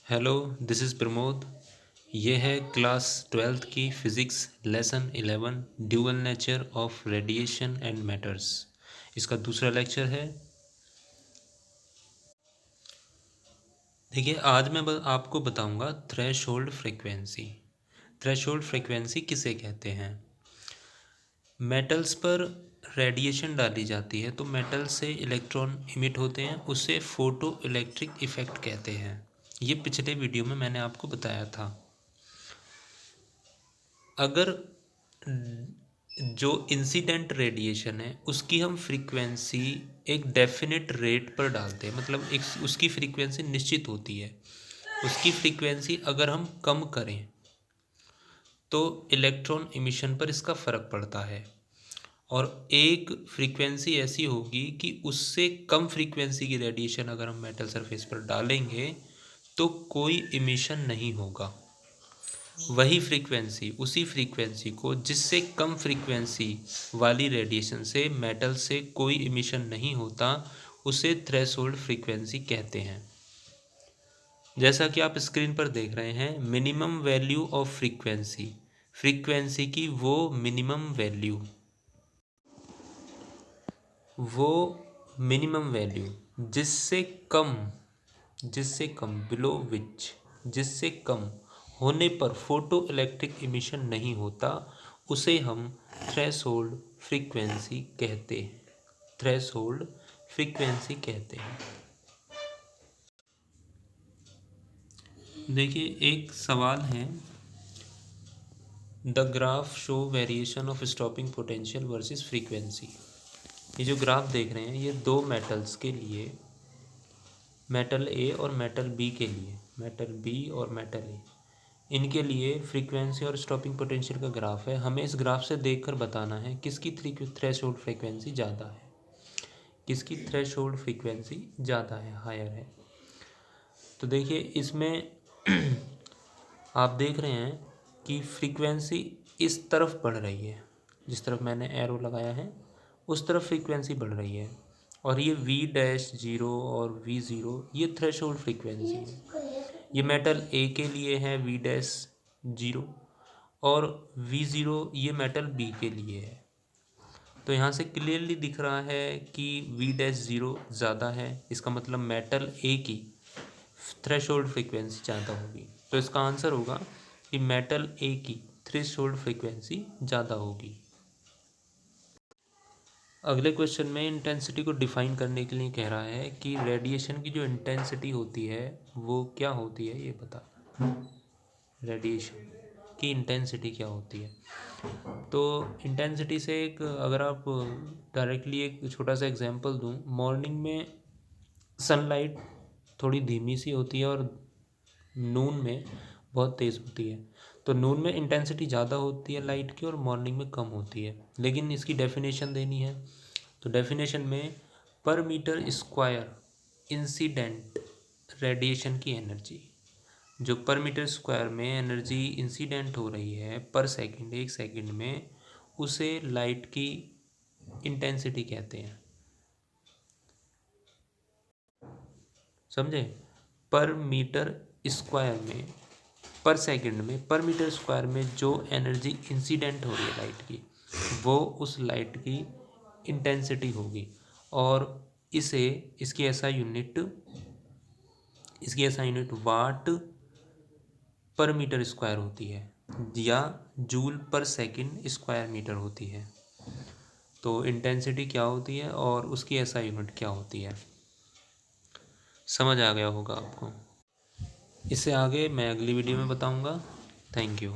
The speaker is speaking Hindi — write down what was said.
Hello, this is Pramod. ये है क्लास 12th की physics lesson 11 dual nature of radiation and matters. इसका दूसरा लेक्चर है। देखिए, आज मैं आपको बताऊंगा थ्रेशोल्ड फ्रीक्वेंसी। थ्रेशोल्ड फ्रीक्वेंसी किसे कहते हैं? मेटल्स पर रेडिएशन डाली जाती है तो मेटल से इलेक्ट्रॉन इमिट होते हैं, उसे फोटो इलेक्ट्रिक इफ़ेक्ट कहते हैं। ये पिछले वीडियो में मैंने आपको बताया था। अगर जो इंसिडेंट रेडिएशन है उसकी हम फ्रीक्वेंसी एक डेफिनेट रेट पर डालते हैं, मतलब एक उसकी फ्रीक्वेंसी निश्चित होती है। उसकी फ्रीक्वेंसी अगर हम कम करें तो इलेक्ट्रॉन इमिशन पर इसका फ़र्क पड़ता है, और एक फ्रीक्वेंसी ऐसी होगी कि उससे कम फ्रीक्वेंसी की रेडिएशन अगर हम मेटल सरफेस पर डालेंगे तो कोई इमिशन नहीं होगा। वही फ्रीक्वेंसी, उसी फ्रीक्वेंसी को जिससे कम फ्रीक्वेंसी वाली रेडिएशन से मेटल से कोई इमिशन नहीं होता, उसे थ्रेशोल्ड फ्रीक्वेंसी कहते हैं। जैसा कि आप स्क्रीन पर देख रहे हैं, minimum value of frequency, frequency की वो मिनिमम वैल्यू, वो मिनिमम वैल्यू जिससे कम बिलो विच, जिससे कम होने पर फोटो इलेक्ट्रिक इमिशन नहीं होता, उसे हम थ्रेशोल्ड फ्रीक्वेंसी कहते हैं। थ्रेशोल्ड फ्रीक्वेंसी कहते हैं। देखिए, एक सवाल है, the graph show variation of stopping potential versus frequency. ये जो ग्राफ देख रहे हैं, ये दो मेटल्स के लिए, मेटल ए और मेटल बी के लिए, मेटल बी और मेटल ए, इनके लिए फ्रीक्वेंसी और स्टॉपिंग पोटेंशियल का ग्राफ है। हमें इस ग्राफ से देखकर बताना है किसकी थ्रेशोल्ड फ्रीक्वेंसी ज़्यादा है, किसकी थ्रेशोल्ड फ्रीक्वेंसी ज़्यादा है, हायर है। तो देखिए, इसमें आप देख रहे हैं कि फ्रीक्वेंसी इस तरफ बढ़ रही है, जिस तरफ मैंने एरो लगाया है उस तरफ फ्रीक्वेंसी बढ़ रही है, और ये V-0 और V0 ये थ्रेशोल्ड फ्रीक्वेंसी है। ये मेटल ए के लिए है V-0, और V0 ये मेटल बी के लिए है। तो यहाँ से क्लियरली दिख रहा है कि V-0 ज़्यादा है, इसका मतलब मेटल ए की थ्रेशोल्ड फ्रीक्वेंसी ज़्यादा होगी। तो इसका आंसर होगा कि मेटल ए की थ्रेशोल्ड फ्रीक्वेंसी ज़्यादा होगी। अगले क्वेश्चन में इंटेंसिटी को डिफाइन करने के लिए कह रहा है कि रेडिएशन की जो इंटेंसिटी होती है वो क्या होती है, ये बता। रेडिएशन की इंटेंसिटी क्या होती है? तो इंटेंसिटी से एक, अगर आप डायरेक्टली एक छोटा सा एग्जांपल दूं, मॉर्निंग में सनलाइट थोड़ी धीमी सी होती है और नून में बहुत तेज़ होती है। तो नून में इंटेंसिटी ज़्यादा होती है लाइट की और मॉर्निंग में कम होती है। लेकिन इसकी डेफिनेशन देनी है, तो डेफिनेशन में पर मीटर स्क्वायर इंसिडेंट रेडिएशन की एनर्जी, जो पर मीटर स्क्वायर में एनर्जी इंसिडेंट हो रही है पर सेकंड, एक सेकंड में, उसे लाइट की इंटेंसिटी कहते हैं। समझे? पर मीटर स्क्वायर में, पर सेकंड में, पर मीटर स्क्वायर में जो एनर्जी इंसिडेंट हो रही है लाइट की, वो उस लाइट की इंटेंसिटी होगी। और इसे इसकी ऐसा यूनिट वाट पर मीटर स्क्वायर होती है, या जूल पर सेकंड स्क्वायर मीटर होती है। तो इंटेंसिटी क्या होती है और उसकी ऐसा यूनिट क्या होती है, समझ आ गया होगा आपको। इससे आगे मैं अगली वीडियो में बताऊंगा। Thank you.